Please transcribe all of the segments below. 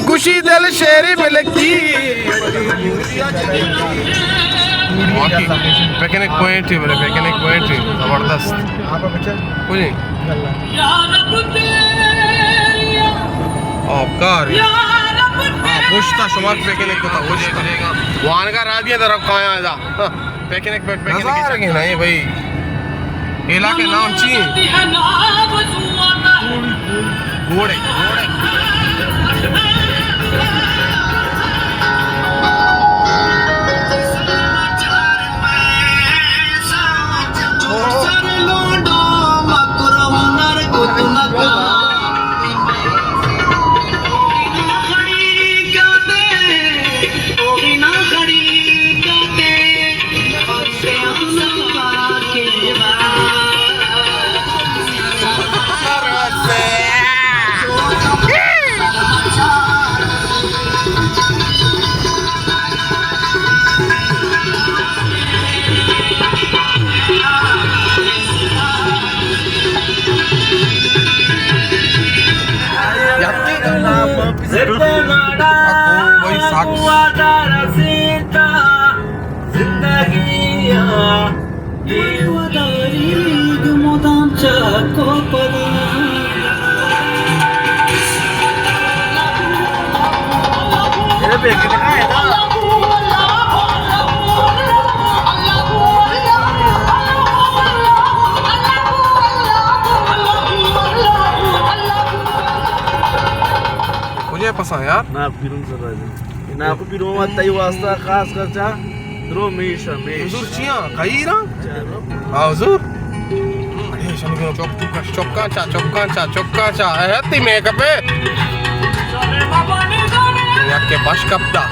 खुशी दिल शेरी मिलकी picnic point ही बोले पिकनिक पॉइंट ही जबरदस्त कुछ नहीं आपकार पुष्टा शुमार पिकनिक को था वो देखा वाहन का रात ये तरफ कहाँ आया पिकनिक पिकनिक नहीं भाई इलाके नाम चाहिए घोड़े घोड़े pasang ya? Nah, biru saja. Ini aku biru mata wasta khas kerja. Terus misha. Uzur cia, kaira? Ah, uzur. Ini sana kita cokka cha. Hati makeup eh. Lihat ke bash kapda.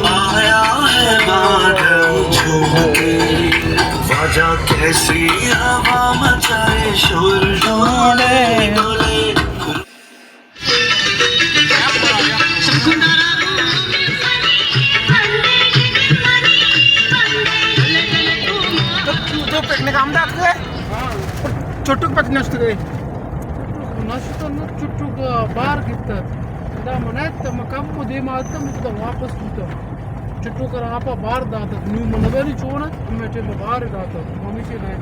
आया है बादल झूम के वजह कैसी हवा मचाए शोर डोले डोले तो पिकनिक आमदा असते छोटूक पिकनिक असते नसतं चुट्टूक बार घेतात दा म्हणत मग कम मध्ये मारतं मग तो वापस होतं चुट्टूक आपा बार दातात न्यू मनवेली चोण मैं चे बार दातात मम्मी से नहीं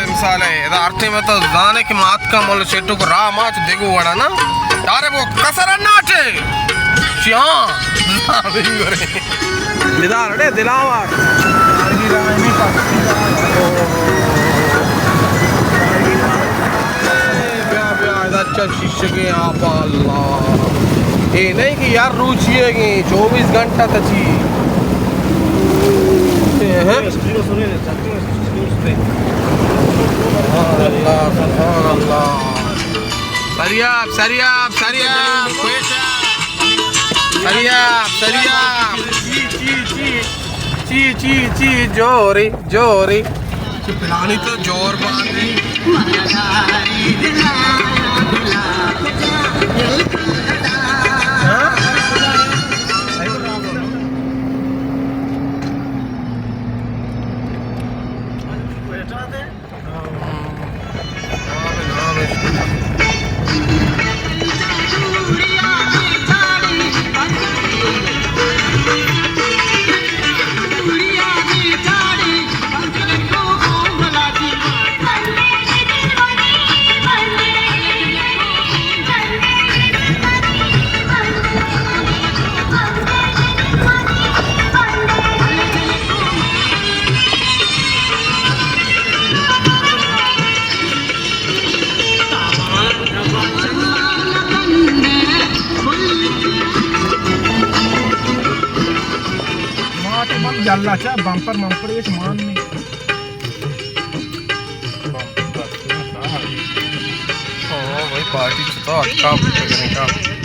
मिसाल है अर्थ में तो दाने की मात का मोल చెట్టు को రా మాచ్ దిగు వడా ना तारे वो कसर नाचे श्या निदार रे दिलावर अच्छा शिष्य के आप अल्लाह ये नहीं कि यार रुचि है कि 24 घंटा तची अल्लाह सुभान अल्लाह सरियाब सरियाब सरियाब सरियाब सरियाब ची ची ची जोरी जोरी पिलानी तो जोर बांधी जल्लाचा बम्पर मंपर ये मान नहीं भाई पार्टी तो अच्छा